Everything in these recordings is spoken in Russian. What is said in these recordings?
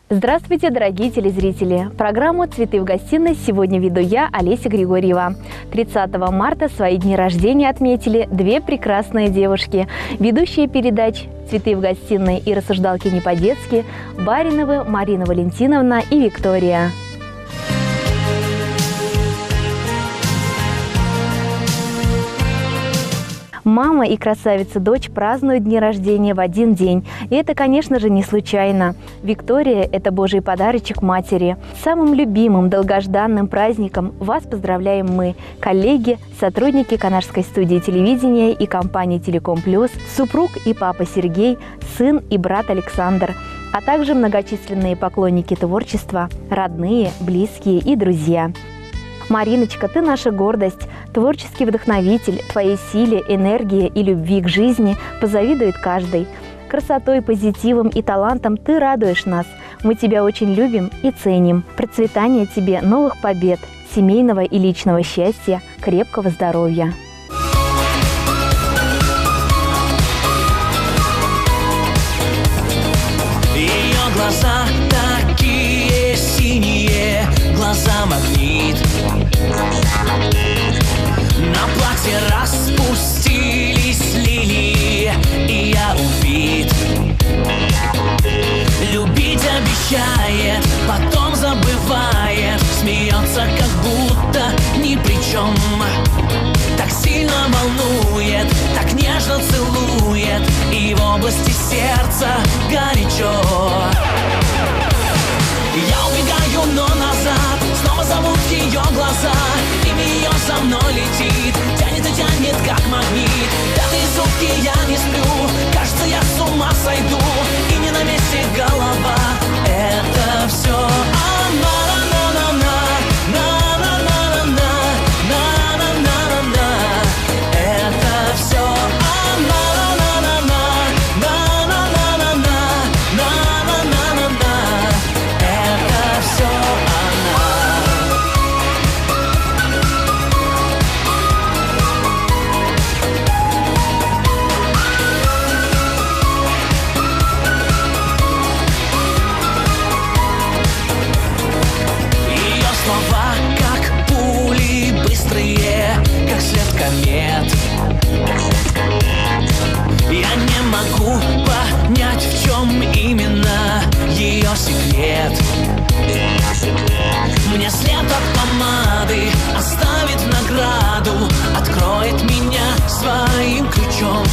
Здравствуйте, дорогие телезрители! Программу «Цветы в гостиной» сегодня веду я, Олеся Григорьева. 30 марта свои дни рождения отметили две прекрасные девушки. Ведущие передач «Цветы в гостиной» и «Рассуждалки не по-детски» Бариновы Марина Валентиновна и Виктория. Мама и красавица-дочь празднуют дни рождения в один день. И это, конечно же, не случайно. Виктория – это Божий подарочек матери. Самым любимым, долгожданным праздником вас поздравляем мы, коллеги, сотрудники Канарской студии телевидения и компании «Телеком Плюс», супруг и папа Сергей, сын и брат Александр, а также многочисленные поклонники творчества, родные, близкие и друзья. Мариночка, ты наша гордость, творческий вдохновитель, твоей силе, энергии и любви к жизни позавидует каждый. Красотой, позитивом и талантом ты радуешь нас. Мы тебя очень любим и ценим. Процветания тебе, новых побед, семейного и личного счастья, крепкого здоровья. Ее глаза такие синие, глаза магнит. На платье распустились лилии, и я убит. Любить обещает, потом забывает, смеется, как будто ни при чем. Так сильно волнует, так нежно целует, и в области сердца горячо. Я убегаю, но назад, снова зовут ее глаза. Имя ее за мной летит, тянет и тянет, как магнит. Пятые сутки я не сплю, кажется, я с ума сойду. И не на месте голова, это все она. Это все она. Как свет комет. Я не могу понять, в чем именно ее секрет. Мне след от помады оставит в награду, откроет меня своим ключом.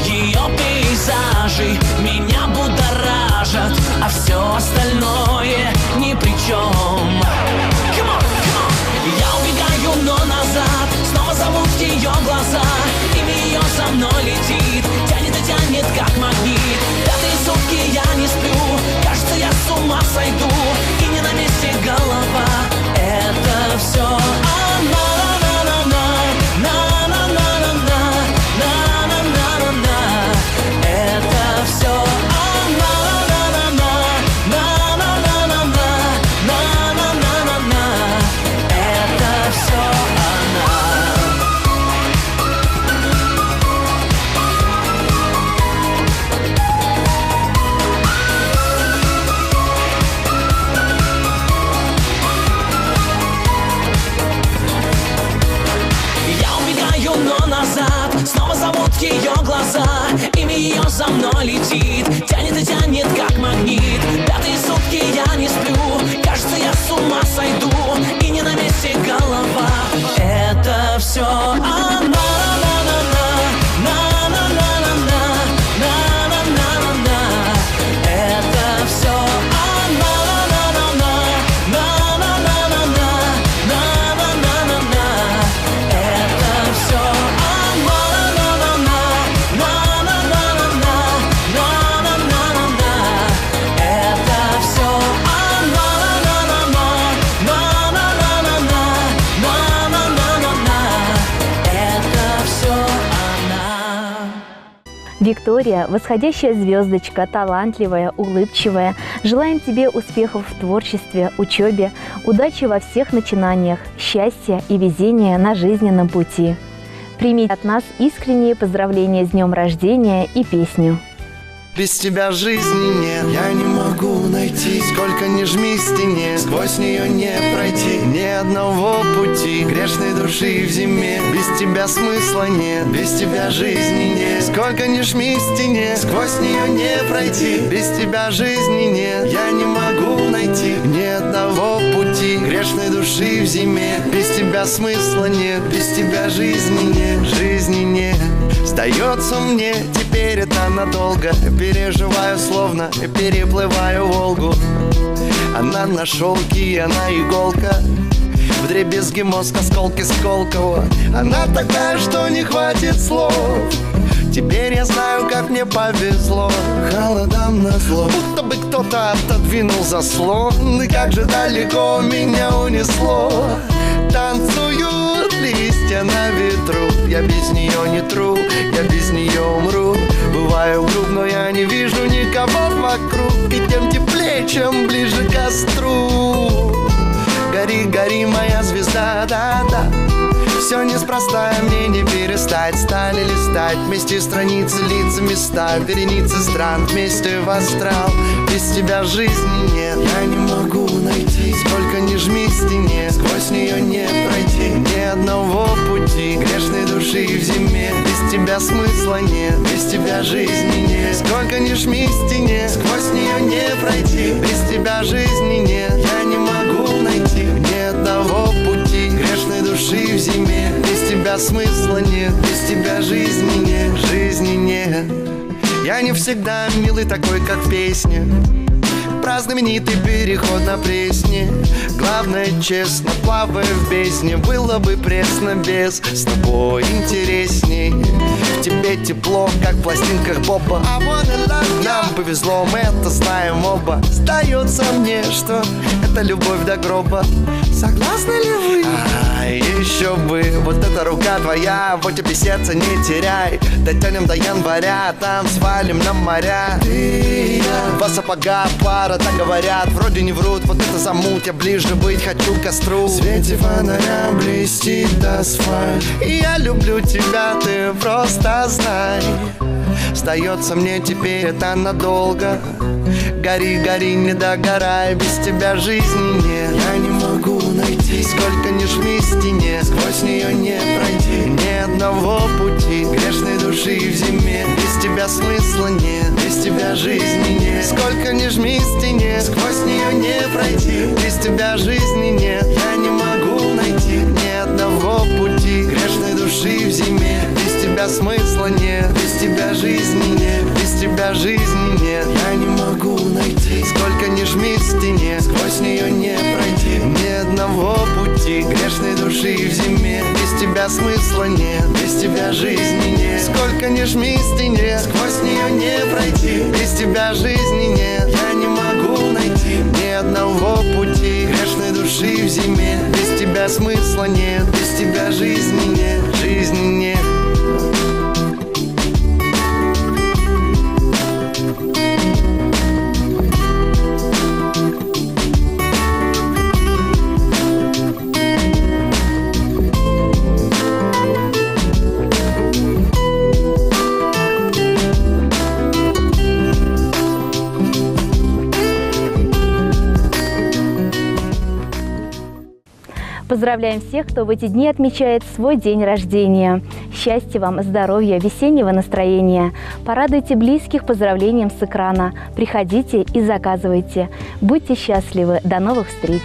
Ее пейзажи меня будоражат, а все остальное ни при чем. Я убегаю, но назад, снова зовут ее глаза. Имя ее за мной летит, тянет и тянет, как магнит. Пятые сутки я не сплю, кажется, я с ума сойду. И не на месте голова, это все она. Это все она. Снова зовут ее глаза, имя ее за мной летит, тянет и тянет, как магнит. Пятые сутки я не сплю, кажется, я с ума сойду. И не на месте голова, это все она. Это все она. Это все Виктория – восходящая звездочка, талантливая, улыбчивая. Желаем тебе успехов в творчестве, учебе, удачи во всех начинаниях, счастья и везения на жизненном пути. Примите от нас искренние поздравления с днем рождения и песню. без тебя жизни нет. Я не могу найти, сколько ни жми стене, сквозь нее не пройти ни одного пути грешной души в зиме. Без тебя смысла нет, без тебя жизни нет. Сколько ни жми стене, сквозь нее не пройти, без тебя жизни нет. Я не могу найти ни одного пути грешной души в зиме. Без тебя смысла нет, без тебя жизни нет, жизни нет. Сдается мне, теперь это надолго. Переживаю, словно переплываю Волгу. Она на шелке, она иголка, вдребезги мозг, осколки Сколково. Она такая, что не хватит слов. Теперь я знаю, как мне повезло. Холодам назло, будто бы кто-то отодвинул заслон. И как же далеко меня унесло. Танцуют листья на ветру, я без нее не тру, я без нее умру. Бываю груб, но я не вижу никого вокруг. И тем теплее, чем ближе к костру. Гори, гори, моя звезда, да-да. Все неспроста, мне не перестать. Стали листать вместе страницы, лица, места, вереницы стран вместе в астрал. Без тебя жизни нет, я не могу найти, сколько ни жми стене, сквозь нее не пройти ни одного пути грешной души в зиме. Без тебя смысла нет, без тебя жизни нет. Сколько ни жми стене, сквозь нее не пройти, без тебя жизни нет. Я не могу найти ни одного пути грешной души в зиме. Без тебя смысла нет, без тебя жизни нет, жизни нет. Я не всегда милый такой, как в песне, про знаменитый переход на Пресне. Главное, честно, плавая в бездне, было бы пресно без, с тобой интересней. В тебе тепло, как в пластинках Боба. Нам повезло, мы это знаем оба. Сдается мне, что это любовь до гроба. Согласны ли вы? Еще бы, вот эта рука твоя, вот тебе сердце не теряй. Дотянем до января, там свалим на моря. Ты и я, два сапога, пара, так говорят, вроде не врут. Вот это замут, я ближе быть хочу к костру. В свете фонаря блестит асфальт. И я люблю тебя, ты просто знай. Сдается мне теперь это надолго. Гори, гори, не догорай, без тебя жизни нет. Я не могу найти, сколько ни жми стене, сквозь нее не пройти ни одного пути грешной души в зиме. Без тебя смысла нет, без тебя жизни нет. Сколько ни жми стене, сквозь нее не пройти, без тебя жизни нет. Я не могу найти ни одного пути грешной души в зиме. Без тебя смысла нет, без тебя жизни нет, без тебя жизни нет. Я не могу найти, сколько ни жми в стене, сквозь нее не пройти ни одного пути грешной души в зиме. Без тебя смысла нет, без тебя жизни нет. Сколько ни жми в стене, сквозь нее не пройти, без тебя жизни нет. Я не могу найти ни одного пути грешной души в зиме. Без тебя смысла нет, без тебя жизни нет, жизни нет. Поздравляем всех, кто в эти дни отмечает свой день рождения. Счастья вам, здоровья, весеннего настроения. Порадуйте близких поздравлением с экрана. Приходите и заказывайте. Будьте счастливы. До новых встреч!